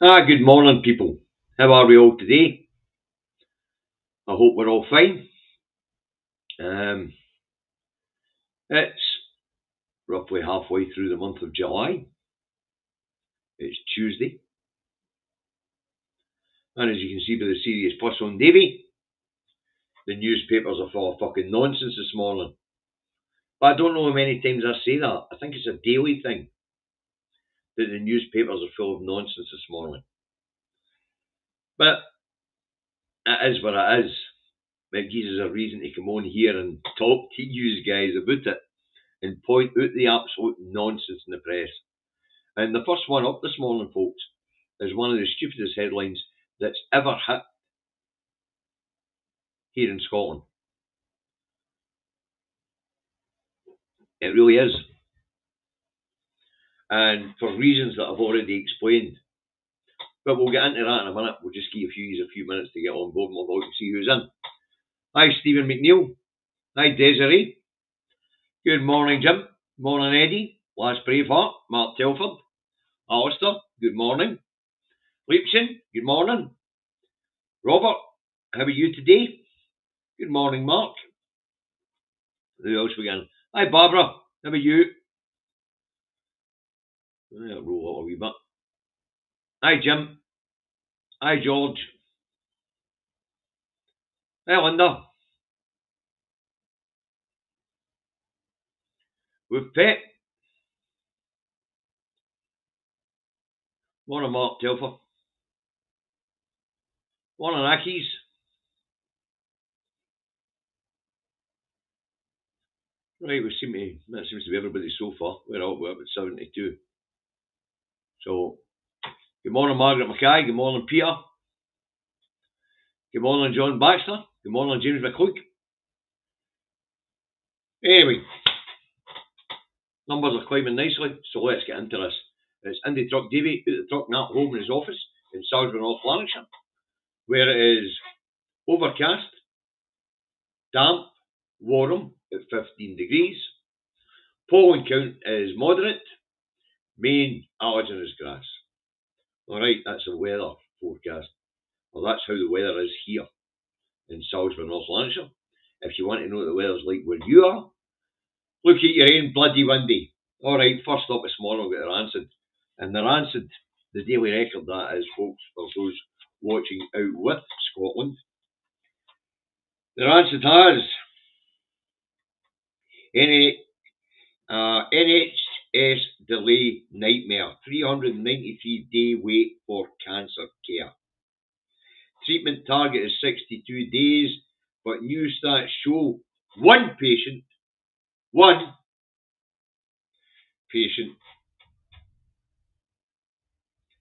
Good morning, people. How are we all today? I hope we're all fine. Um, it's roughly halfway through the month of July. It's Tuesday, and as you can see by the serious plus on Davy, the newspapers are full of fucking nonsense this morning. But I don't know how many times I say that. I think it's a daily thing that the newspapers are full of nonsense this morning. But it is what it is. It gives us a reason to come on here and talk to you guys about it and point out the absolute nonsense in the press. And the first one up this morning, folks, is one of the stupidest headlines that's ever hit here in Scotland. It really is. And for reasons that I've already explained. But we'll get into that in a minute. We'll just give you a few minutes to get on board and we'll go and see who's in. Hi, Stephen McNeil. Hi, Desiree. Good morning, Jim. Morning, Eddie. Last Braveheart. Mark Telford. Alistair. Good morning. Leipzig. Good morning. Robert. How are you today? Good morning, Mark. Who else we got? Hi, Barbara. How are you? I'll roll out a wee bit. Hi, Jim. Hi, George. Hi, Linda. With Pet. Morning, Mark Telfer. Morning, Ackies. Right, that seems to be everybody so far. We're about 72. So, good morning, Margaret Mackay. Good morning, Peter. Good morning, John Baxter. Good morning, James McCluke. Anyway, numbers are climbing nicely, so let's get into this. It's Indie Truck Davy out the truck and at home in his office in Salisbury, North Lanarkshire, where it is overcast, damp, warm at 15 degrees. Pollen count is moderate. Main allergen is grass. Alright, that's the weather forecast. Well, that's how the weather is here in Salisbury, North Lanarkshire. If you want to know what the weather's like where you are, look at your own bloody windy. Alright, first up this morning we've got the Rancid. And the Rancid, the Daily Record, that is, folks, for those watching out with Scotland. The Rancid has NHS delay nightmare, 393-day wait for cancer care. Treatment target is 62 days, but new stats show one patient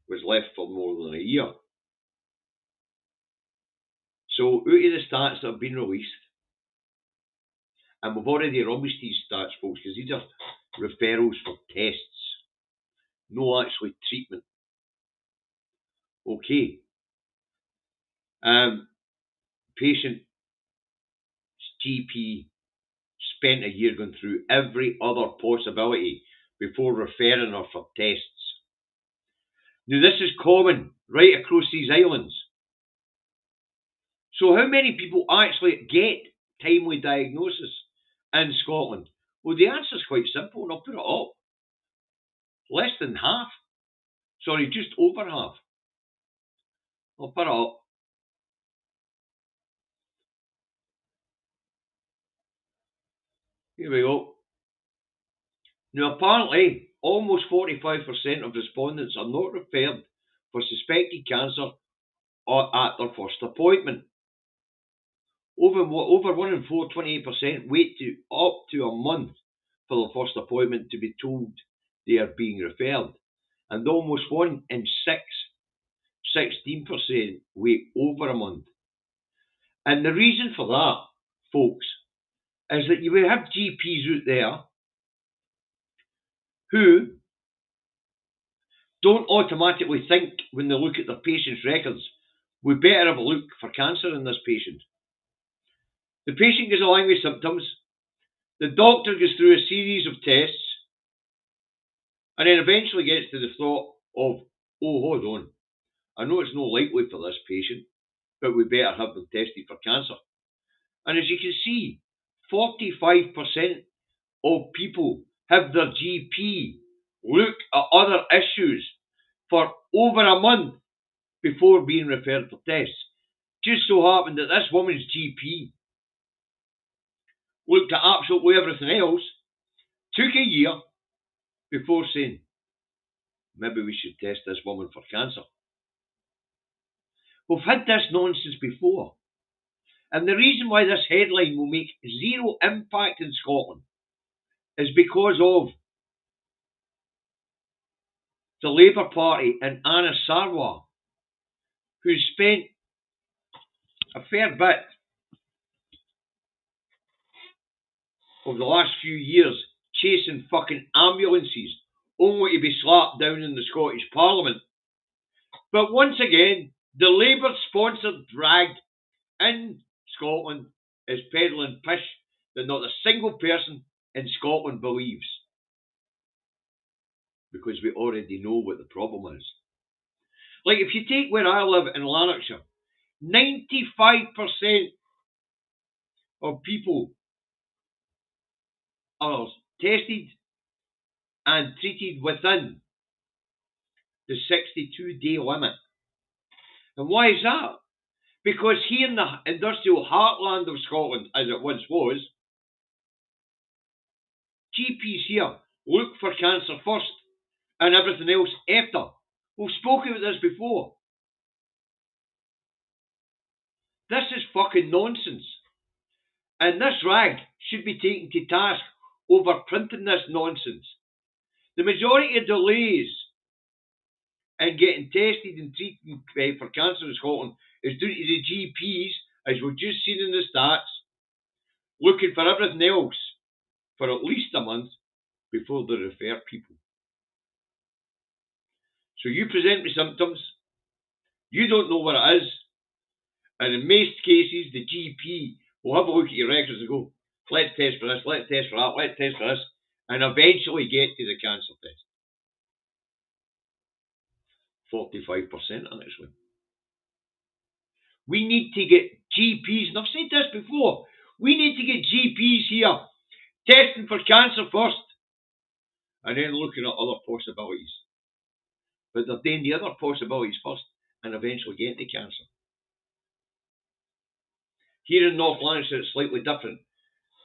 was left for more than a year. So, out of the stats that have been released, and we've already rubbished these stats, folks, because these are referrals for tests, no actually treatment. Okay. Patient GP spent a year going through every other possibility before referring her for tests. Now, this is common right across these islands. So, how many people actually get timely diagnosis in Scotland? Well, the answer is quite simple, and I'll put it up. Less than half. Sorry, just over half. I'll put it up. Here we go. Now, apparently, almost 45% of respondents are not referred for suspected cancer or at their first appointment. Over 1 in 4, 28%, wait up to a month for their first appointment to be told they are being referred. And almost 1 in 6, 16%, wait over a month. And the reason for that, folks, is that you will have GPs out there who don't automatically think when they look at their patient's records, we better have a look for cancer in this patient. The patient goes along with symptoms, the doctor goes through a series of tests, and then eventually gets to the thought of, oh, hold on, I know it's not likely for this patient, but we better have them tested for cancer. And as you can see, 45% of people have their GP look at other issues for over a month before being referred for tests. Just so happened that this woman's GP looked at absolutely everything else, took a year before saying, maybe we should test this woman for cancer. We've had this nonsense before. And the reason why this headline will make zero impact in Scotland is because of the Labour Party and Anna Sarwar, who spent a fair bit of the last few years chasing fucking ambulances, only to be slapped down in the Scottish Parliament. But once again, the Labour-sponsored drag in Scotland is peddling pish that not a single person in Scotland believes. Because we already know what the problem is. Like, if you take where I live in Lanarkshire, 95% of people are tested and treated within the 62-day limit. And why is that? Because here in the industrial heartland of Scotland, as it once was, GPs here look for cancer first and everything else after. We've spoken about this before. This is fucking nonsense. And this rag should be taken to task over printing this nonsense. The majority of delays in getting tested and treated for cancer in Scotland is due to the GPs, as we've just seen in the stats, looking for everything else for at least a month before they refer people. So you present with symptoms, you don't know what it is, and in most cases the GP will have a look at your records and go, let's test for this, let's test for that, let's test for this, and eventually get to the cancer test. 45% actually. We need to get GPs, and I've said this before, we need to get GPs here testing for cancer first and then looking at other possibilities. But they're doing the other possibilities first and eventually getting to cancer. Here in North Lanarkshire it's slightly different,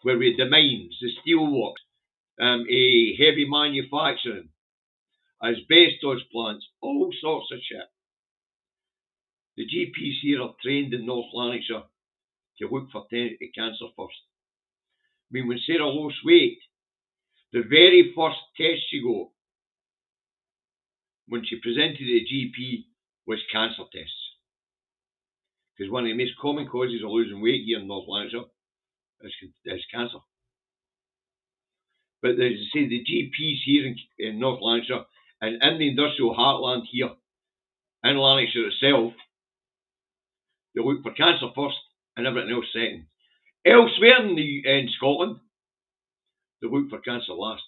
where we have the mines, the steelworks, a heavy manufacturing, asbestos plants, all sorts of shit. The GPs here are trained in North Lanarkshire to look for cancer first. I mean, when Sarah lost weight, the very first test she got when she presented to the GP was cancer tests. Because one of the most common causes of losing weight here in North Lanarkshire is cancer. But as I say, the GPs here in North Lanarkshire and in the industrial heartland here in Lanarkshire itself, they look for cancer first and everything else second. Elsewhere in Scotland, they look for cancer last.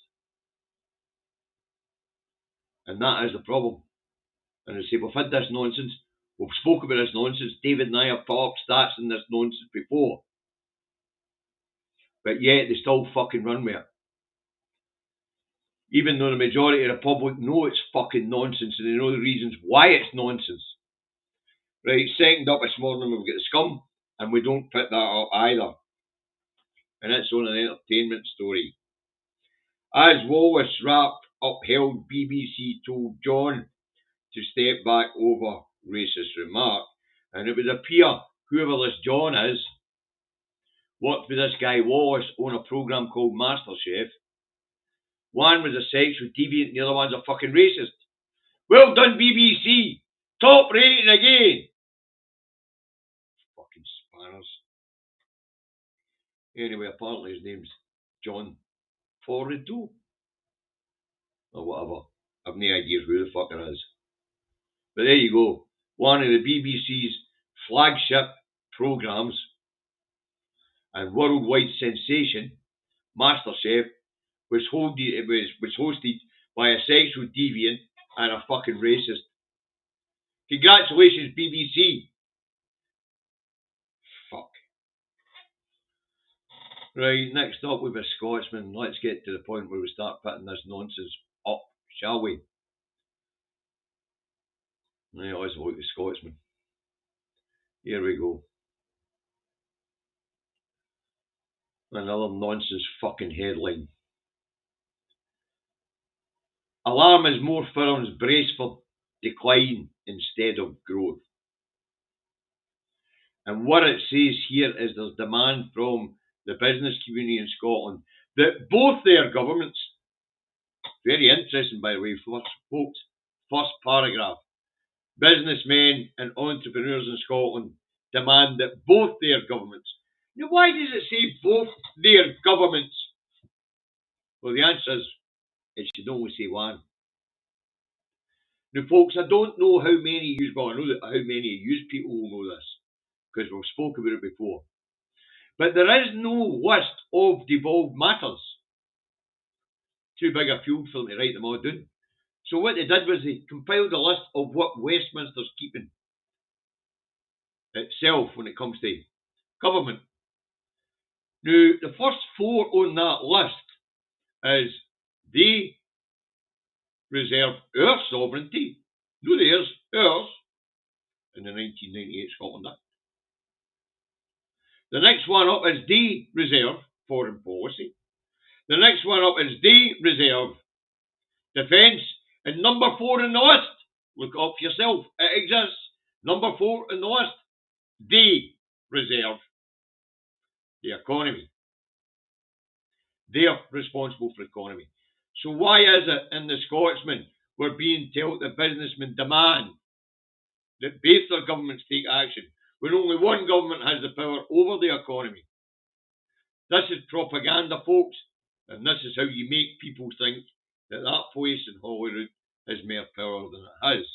And that is the problem. And I say, we've had this nonsense, we've spoken about this nonsense, David and I have put up stats in this nonsense before. But yet they still fucking run with it. Even though the majority of the public know it's fucking nonsense and they know the reasons why it's nonsense. Right, second up this morning we've got the scum, and we don't put that up either. And it's on an entertainment story. As Wallace wrapped up Herald, BBC told John to step back over racist remark, and it would appear whoever this John is worked with this guy Wallace on a programme called MasterChef. One was a sexual deviant and the other one's a fucking racist. Well done, BBC! Top rating again! Fucking spanners. Anyway, apparently his name's John Forrido. Or whatever. I've no idea who the fuck it is. But there you go. One of the BBC's flagship programmes and worldwide sensation, MasterChef, was hosted by a sexual deviant and a fucking racist. Congratulations, BBC. Fuck. Right, next up we've a Scotsman. Let's get to the point where we start putting this nonsense up, shall we? Right, let's look at the Scotsman. Here we go. Another nonsense fucking headline. Alarm as more firms brace for decline instead of growth. And what it says here is there's demand from the business community in Scotland that both their governments, very interesting by the way, folks, first paragraph, businessmen and entrepreneurs in Scotland demand that both their governments. Now, why does it say both their governments? Well, the answer is it should only say one. Now, folks, I don't know how many of you, well, I know that how many of you people will know this, because we've spoken about it before. But there is no list of devolved matters. Too big a field for them to write them all down. So what they did was they compiled a list of what Westminster's keeping itself when it comes to government. Now, the first four on that list is they reserve our sovereignty, no theirs, ours, in the 1998 Scotland Act. The next one up is they reserve foreign policy. The next one up is they reserve defence. And number 4 in the list, look up yourself, it exists. Number 4 in the list, they reserve the economy. They're responsible for economy. So why is it in the Scotsman we're being told that businessmen demand that both their governments take action when only one government has the power over the economy? This is propaganda, folks, and this is how you make people think that that place in Holyrood has more power than it has.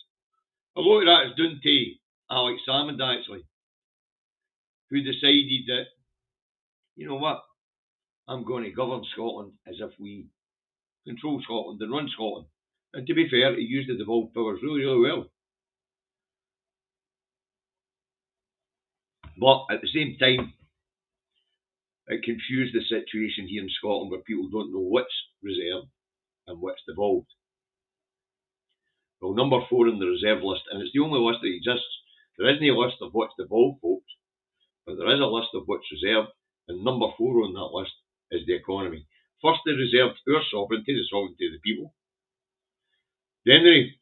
A lot of that is done to Alex Salmond, actually, who decided that, you know what, I'm going to govern Scotland as if we control Scotland and run Scotland. And to be fair, he used the devolved powers really, really well. But at the same time, it confused the situation here in Scotland where people don't know what's reserved and what's devolved. Well, number 4 in the reserve list, and it's the only list that exists. There isn't a list of what's devolved, folks, but there is a list of what's reserved, and number 4 on that list is the economy. First, they reserved our sovereignty, the sovereignty of the people. Then they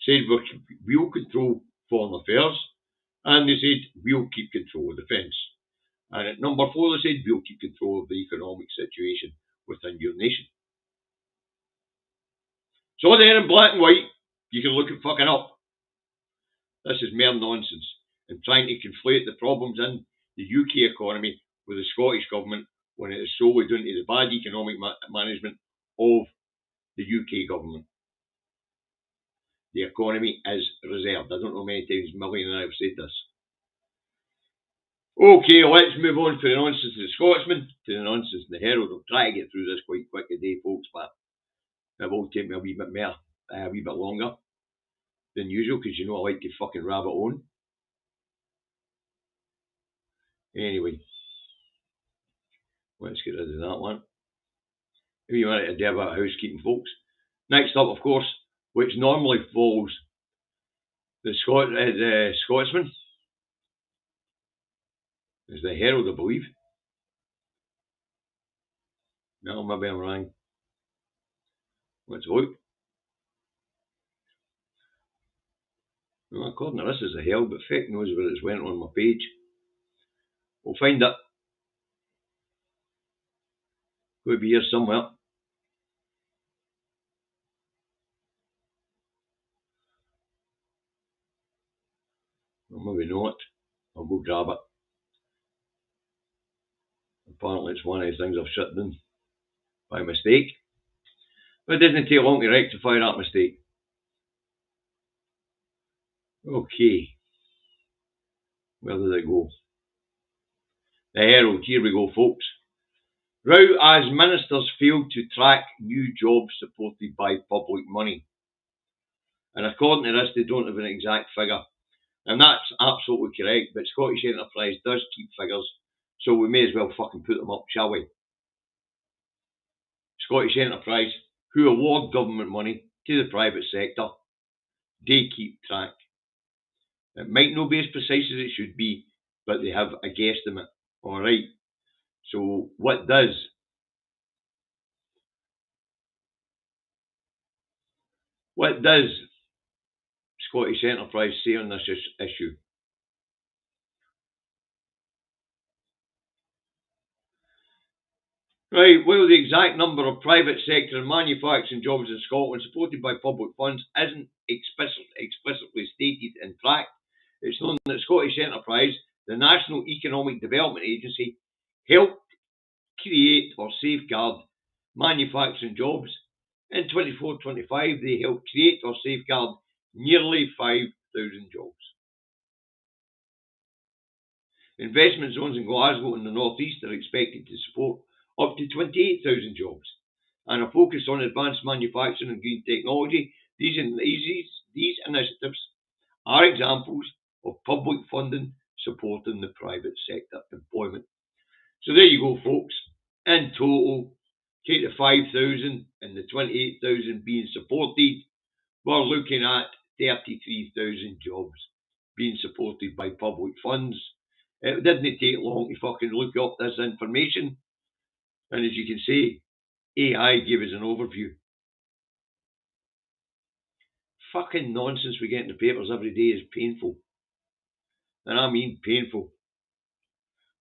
said we'll control foreign affairs, and they said we'll keep control of defence. And at number 4, they said we'll keep control of the economic situation within your nation. So there in black and white, you can look it fucking up. This is mere nonsense and trying to conflate the problems in the UK economy with the Scottish government when it is solely down to the bad economic management of the UK government. The economy is reserved. I don't know how many times Million and I have said this. Okay, let's move on from the nonsense of the Scotsman to the nonsense in the Herald. I'll try to get through this quite quick today, folks, but it will take me a wee bit more, a wee bit longer than usual, because you know I like to fucking rabbit on. Anyway, let's get rid of that one. If you want to do about housekeeping, folks. Next up, of course, which normally follows the Scotsman, is the Herald, I believe. No, maybe I'm wrong. Let's look. Well, according to this is the Herald, but feck knows where it's went on my page. We'll find it. Could be here somewhere. Or maybe not. I'll go grab it. Apparently it's one of the things I've shut down by mistake. But it doesn't take long to rectify that mistake. Okay. Where did it go? The Herald, here we go, folks. Row as ministers failed to track new jobs supported by public money. And according to this, they don't have an exact figure. And that's absolutely correct, but Scottish Enterprise does keep figures, so we may as well fucking put them up, shall we? Scottish Enterprise, who award government money to the private sector, they keep track. It might not be as precise as it should be, but they have a guesstimate. Alright, so what does Scottish Enterprise say on this issue? Right, while the exact number of private sector and manufacturing jobs in Scotland supported by public funds isn't explicitly stated in fact, it's known that Scottish Enterprise, the National Economic Development Agency, helped create or safeguard manufacturing jobs. In 24-25, they helped create or safeguard nearly 5,000 jobs. Investment zones in Glasgow and the North East are expected to support up to 28,000 jobs. And a focus on advanced manufacturing and green technology, these initiatives are examples of public funding supporting the private sector employment. So there you go, folks. In total, take the 5,000 and the 28,000 being supported, we're looking at 33,000 jobs being supported by public funds. It didn't take long to fucking look up this information. And as you can see, AI gave us an overview. Fucking nonsense we get in the papers every day is painful. And I mean painful.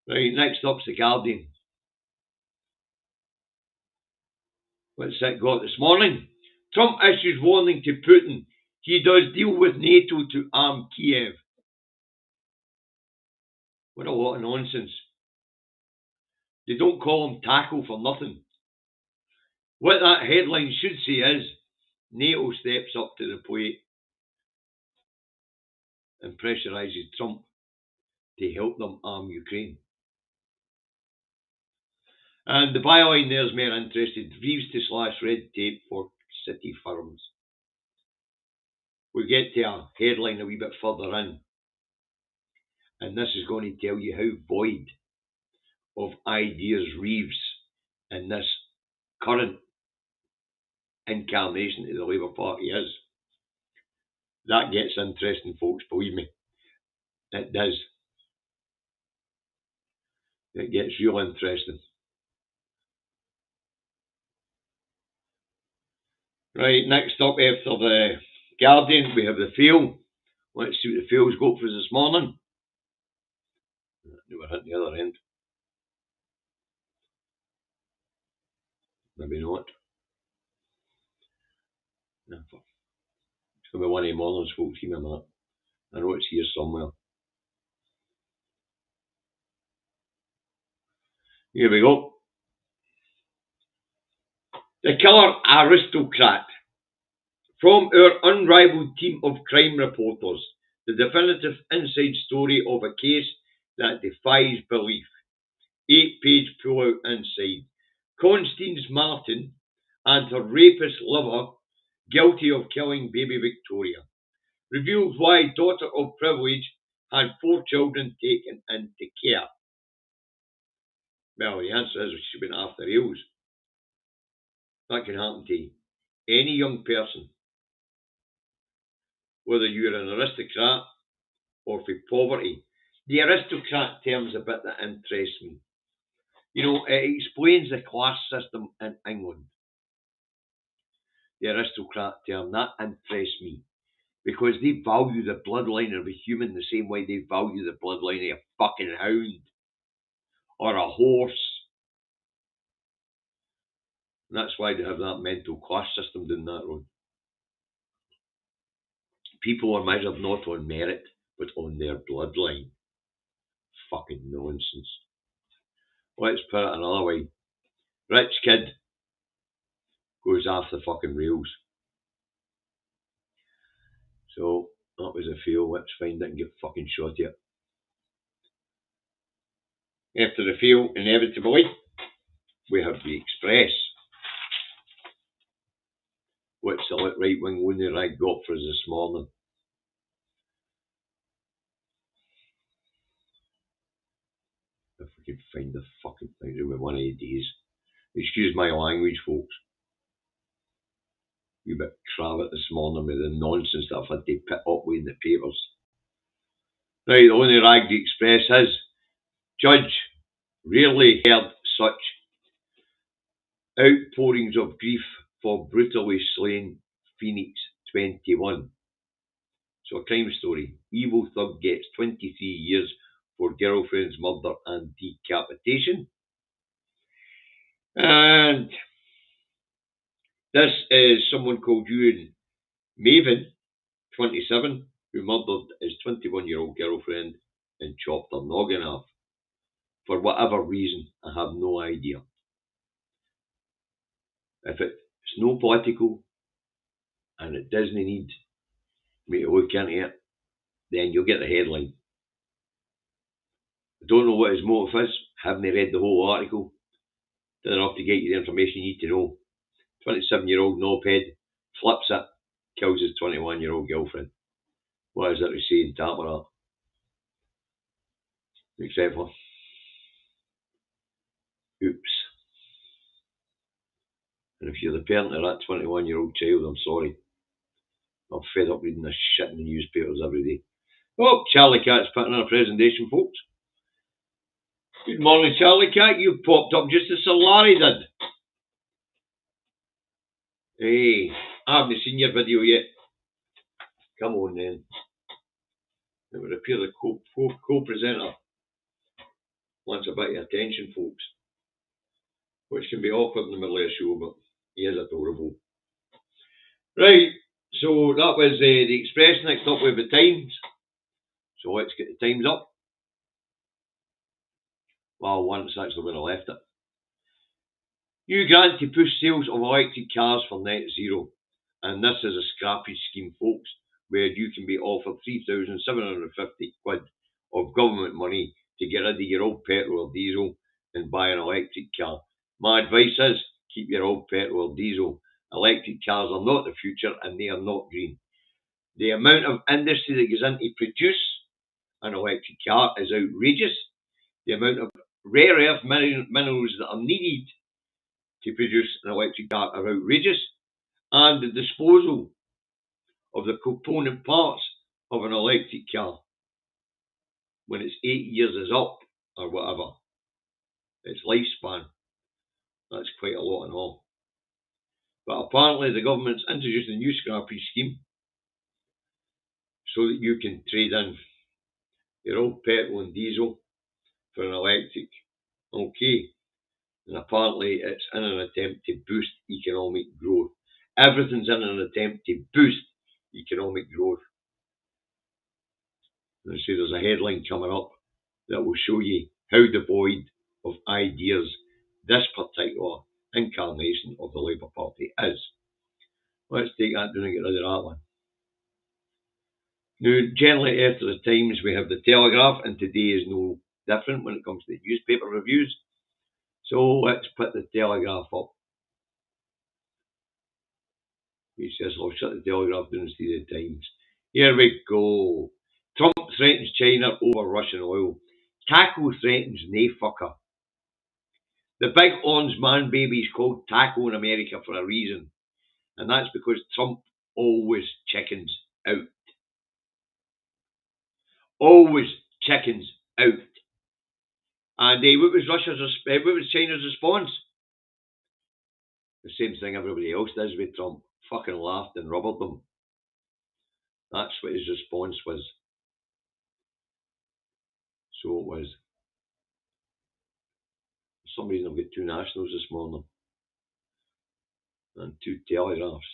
Right, next up's The Guardian. What's it got this morning? Trump issues warning to Putin. He does deal with NATO to arm Kiev. What a lot of nonsense. They don't call him tackle for nothing. What that headline should say is, NATO steps up to the plate and pressurises Trump to help them arm Ukraine. And the byline there's more interested. Reeves to slash red tape for city firms. We get to a headline a wee bit further in. And this is going to tell you how void of ideas Reeves in this current incarnation of the Labour Party is. That gets interesting, folks, believe me. It does. It gets real interesting. Right, next up after the Guardian, we have the Field. Let's see what the Field's got for us this morning. We're hitting the other end. Maybe not. It's going to be one of the mornings, folks. Give me a minute. I know it's here somewhere. Here we go. The Killer Aristocrat. From our unrivaled team of crime reporters, the definitive inside story of a case that defies belief. 8-page pullout inside. Constance Martin and her rapist lover guilty of killing baby Victoria. Reveals why daughter of privilege had 4 children taken into care. Well, the answer is she went off the rails. That can happen to any young person. Whether you're an aristocrat or for poverty. The aristocrat term's a bit that interests me. You know, it explains the class system in England. The aristocrat term, that interests me. Because they value the bloodline of a human the same way they value the bloodline of a fucking hound. Or a horse. And that's why they have that mental class system down that road. People are measured not on merit, but on their bloodline. Fucking nonsense. Let's put it another way. Rich kid goes off the fucking rails. So, that was a fail. Let's find it and get fucking shot at. After the fail, inevitably, we have the Express. which the right-wing loony rag got for us this morning. If we could find the fucking thing with one of the days. Excuse my language, folks. You bit cravat this morning with the nonsense that I've had to put up with in the papers. Right, the only rag the Express is, Judge rarely heard such outpourings of grief for brutally slain Phoenix 21. So a crime story. Evil thug gets 23 years for girlfriend's murder and decapitation. And this is someone called Ewan Maven, 27, who murdered his 21-year-old girlfriend and chopped her noggin off. For whatever reason, I have no idea. If it's no political and it doesn't need me to look into it, then you'll get the headline. I don't know what his motive is. Haven't read the whole article. Didn't have to get you the information you need to know. 27-year-old knobhead flips it, kills his 21-year-old girlfriend. What is there to say in that? Except for, oops. And if you're the parent of that 21-year-old child, I'm sorry. I'm fed up reading this shit in the newspapers every day. Oh, Charlie Cat's putting on a presentation, folks. Good morning, Charlie Cat. You popped up just as Sir Larry did. Hey, I haven't seen your video yet. Come on then. It would appear the co-presenter wants a bit of attention, folks. Which can be awkward in the middle of a show, but he is adorable. Right, so that was the Express. Next up with the Times. So let's get the Times up. Well, once actually when I left it. New grant to push sales of electric cars for net zero. And this is a scrappage scheme, folks, where you can be offered 3,750 quid of government money to get rid of your old petrol or diesel and buy an electric car. My advice is, keep your old petrol or diesel. Electric cars are not the future and they are not green. The amount of industry that goes in to produce an electric car is outrageous. The amount of rare earth minerals that are needed to produce an electric car are outrageous. And the disposal of the component parts of an electric car when its 8 years is up or whatever, its lifespan, that's quite a lot and all. But apparently the government's introduced a new scrappage scheme so that you can trade in your old petrol and diesel for an electric. Okay. And apparently it's in an attempt to boost economic growth. Everything's in an attempt to boost economic growth. And I see there's a headline coming up that will show you how devoid of ideas this particular incarnation of the Labour Party is. Let's take that down and get rid of that one. Now, generally after the Times we have the Telegraph, and today is no different when it comes to the newspaper reviews. So let's put the Telegraph up. He says, I'll shut the Telegraph down and see the Times. Here we go. Trump threatens China over Russian oil. Taco threatens nae fucker. The big orange man baby is called Taco in America for a reason. And that's because Trump always chickens out. Always chickens out. And what was China's response? The same thing everybody else does with Trump. Fucking laughed and rubbered them. That's what his response was. So it was. For some reason I've got two nationals this morning. And two telegraphs.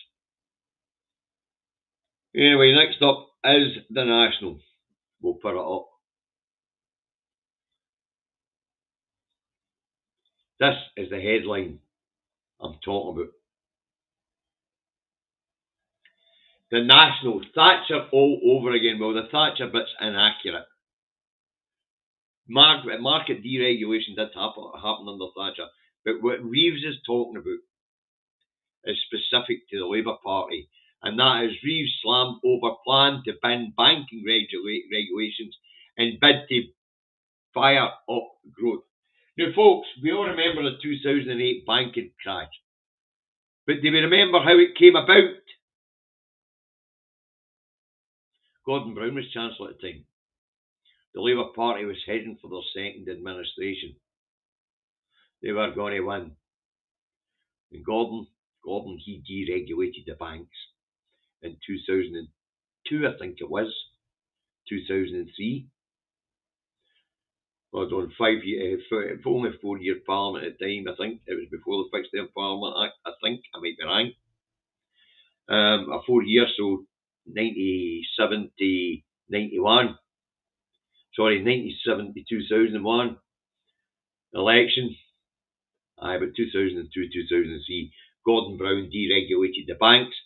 Anyway, next up is the National. We'll put it up. This is the headline I'm talking about. The National, Thatcher all over again. Well, the Thatcher bit's inaccurate. Market deregulation did happen under Thatcher. But what Reeves is talking about is specific to the Labour Party, and that is Reeves slammed over plan to ban banking regulations and bid to fire up growth. Now, folks, we all remember the 2008 banking crash, but do we remember how it came about? Gordon Brown was Chancellor at the time. The Labour Party was heading for their second administration. They were going to win. And Gordon, he deregulated the banks in 2002, I think it was, 2003. Well, on 5 year, only a 4-year parliament at the time, I think. It was before the Fixed Term Parliament Act, I think. I might be wrong. A 4 year, so 97 to 91. Sorry, 97 to 2001 election. But 2002, 2003, Gordon Brown deregulated the banks.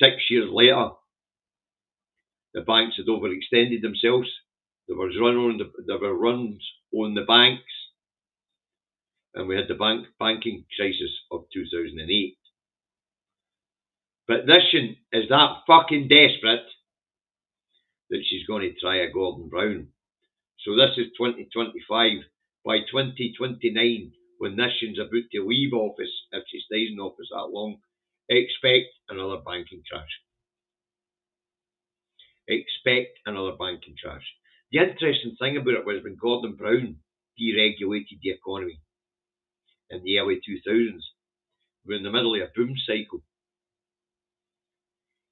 6 years later, the banks had overextended themselves. There were runs on the banks, and we had the banking crisis of 2008. But this is that fucking desperate that she's going to try a Gordon Brown. So this is 2025. By 2029, when this one's about to leave office, if she stays in office that long, expect another banking crash. Expect another banking crash. The interesting thing about it was when Gordon Brown deregulated the economy in the early 2000s, we were in the middle of a boom cycle.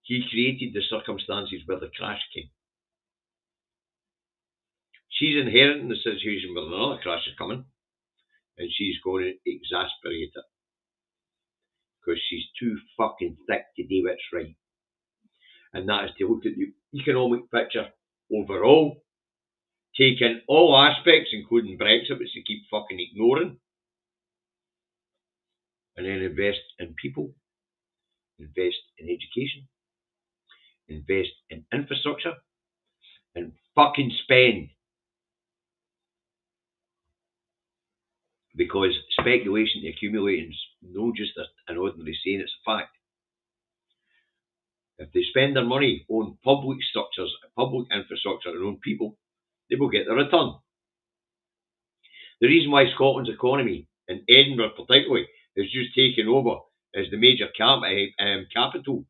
He created the circumstances where the crash came. She's inheriting the situation where another crash is coming, and she's going to exasperate it. Because she's too fucking thick to do what's right. And that is to look at the economic picture overall, take in all aspects, including Brexit, which they keep fucking ignoring, and then invest in people, invest in education, invest in infrastructure, and fucking spend. Because speculation to accumulating is no just an ordinary saying, it's a fact. If they spend their money on public structures, public infrastructure, and on people, they will get the return. The reason why Scotland's economy, and Edinburgh particularly, is just taken over as the major capital,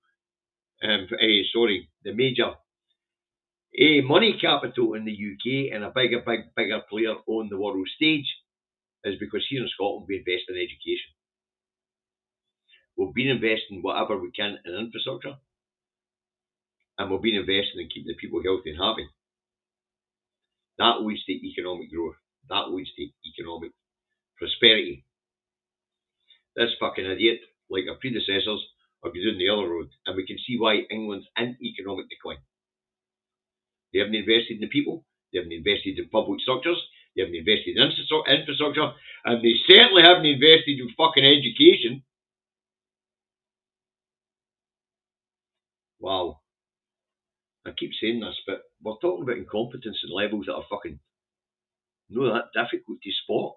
the major money capital in the UK and a bigger player on the world stage, is because here in Scotland we invest in education. We've been investing whatever we can in infrastructure, and we've been investing in keeping the people healthy and happy. That leads to economic growth. That leads to economic prosperity. This fucking idiot, like our predecessors, are going down the other road, and we can see why England's in economic decline. They haven't invested in the people, they haven't invested in public structures, they haven't invested in infrastructure, and they certainly haven't invested in fucking education. Wow. I keep saying this, but we're talking about incompetence and levels that are fucking not that difficult to spot.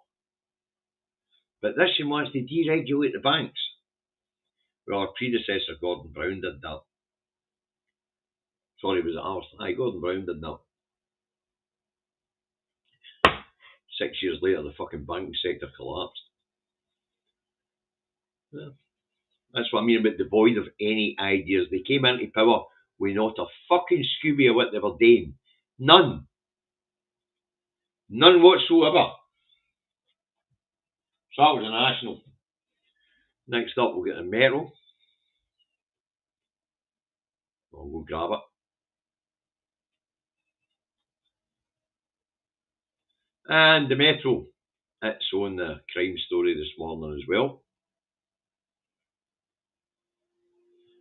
But this one wants to deregulate the banks. Well, our predecessor, Gordon Brown, did that. Sorry, was it ours? Aye, Gordon Brown did that. 6 years later, the fucking banking sector collapsed. Yeah. That's what I mean about devoid of any ideas. They came into power with not a fucking Scooby of what they were doing. None. None whatsoever. So that was a national. Next up, we'll get a Metro. We'll go grab it. And the Metro, it's on the crime story this morning as well.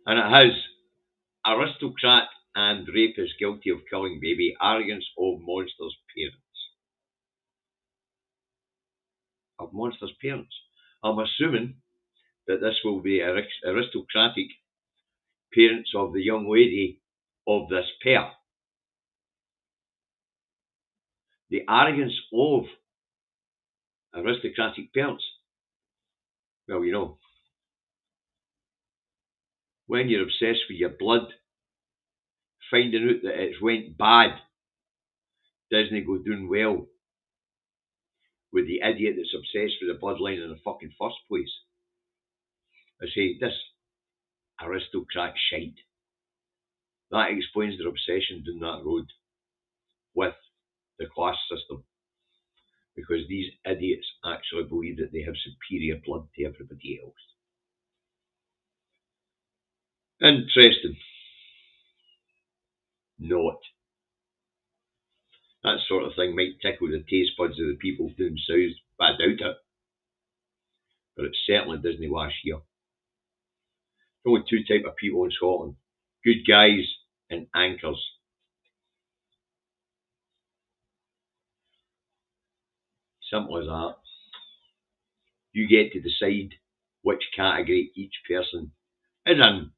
And it has aristocrat and rapist guilty of killing baby, arrogance of monster's parents. Of monster's parents. I'm assuming that this will be aristocratic parents of the young lady of this pair. The arrogance of aristocratic parents. Well, you know, when you're obsessed with your blood, finding out that it's went bad doesn't go down well with the idiot that's obsessed with the bloodline in the fucking first place. I say, this aristocrat shite. That explains their obsession down that road with the class system. Because these idiots actually believe that they have superior blood to everybody else. Interesting. Not. That sort of thing might tickle the taste buds of the people down south, but I doubt it. But it certainly doesn't wash here. There's only two types of people in Scotland. Good guys and anchors. Simple as that. You get to decide which category each person is in.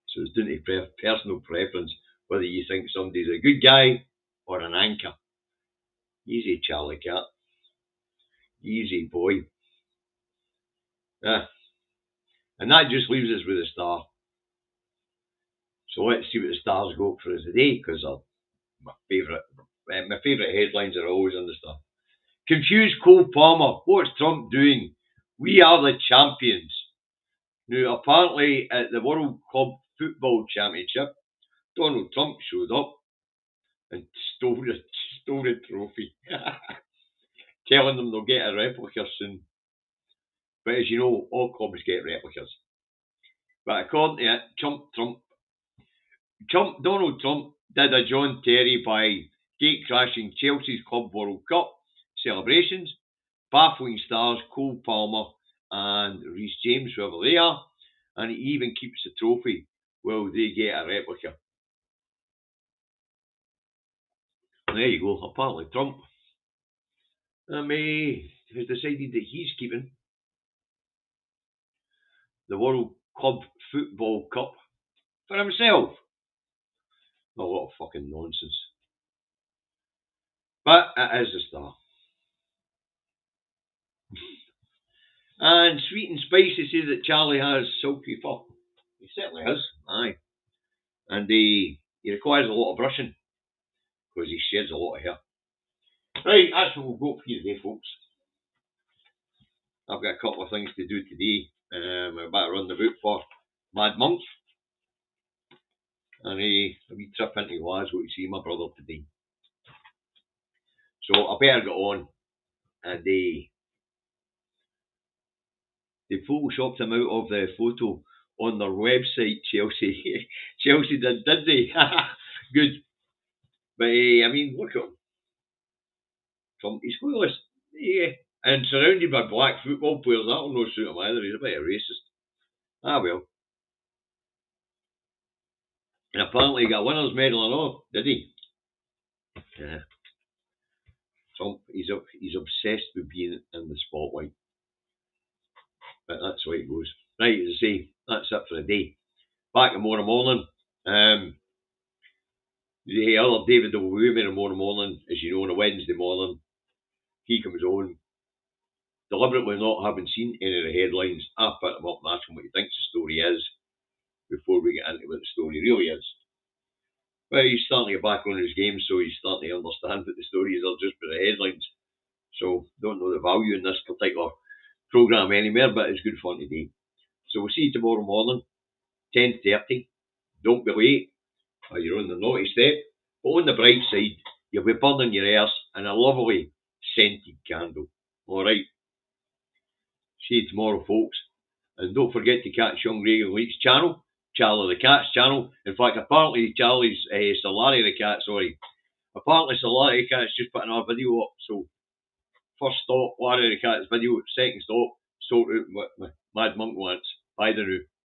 So it's down to personal preference whether you think somebody's a good guy or an anchor. Easy, Charlie Cat. Easy, boy. And that just leaves us with a star. So let's see what the stars go for us today, because my favourite headlines are always on the star. Confused Cole Palmer. What's Trump doing? We are the champions. Now, apparently at the World Club Football Championship, Donald Trump showed up and stole the trophy, telling them they'll get a replica soon. But as you know, all clubs get replicas. But according to it, Donald Trump did a John Terry by gate-crashing Chelsea's Club World Cup celebrations, baffling stars Cole Palmer and Reece James, whoever they are, and he even keeps the trophy while they get a replica. And there you go. Apparently Trump has decided that he's keeping the World Club Football Cup for himself. A lot of fucking nonsense. But it is a star. And Sweet and Spicy says that Charlie has silky fur. He certainly has, aye. And he requires a lot of brushing because he sheds a lot of hair. Right, that's what we'll go for you today, folks. I've got a couple of things to do today. I'm about to run the boot for Mad Monk. And a wee trip into Glasgow to see my brother today. So I better get on. And they photoshopped him out of the photo on their website, Chelsea. Chelsea did they? Good. But I mean, look at him. Trump, he's clueless. Yeah. And surrounded by black football players, that'll no suit him either. He's a bit of a racist. Ah, well. And apparently he got a winner's medal and all, did he? Yeah. Trump, he's obsessed with being in the spotlight. But that's the way it goes. Right, as I say, that's it for the day. Back tomorrow morning. The other David will be with me tomorrow morning, as you know, on a Wednesday morning. He comes on, deliberately not having seen any of the headlines. I put him up and ask him what he thinks the story is before we get into what the story really is. Well, he's starting to get back on his game, so he's starting to understand that the stories are just for the headlines. So, don't know the value in this particular programme anymore, but it's good fun today. So, we'll see you tomorrow morning, 10:30. Don't be late, or you're on the naughty step. But on the bright side, you'll be burning your arse in a lovely scented candle. Alright. See you tomorrow, folks. And don't forget to catch young Reagan Leach's channel, Charlie the Cat's channel. In fact, apparently Charlie's, Sir Larry the Cat, apparently Sir Larry the Cat's just putting our video up. So, first stop, Larry the Cat's video. Second stop, sort out what my Mad Monk wants. Bye the now.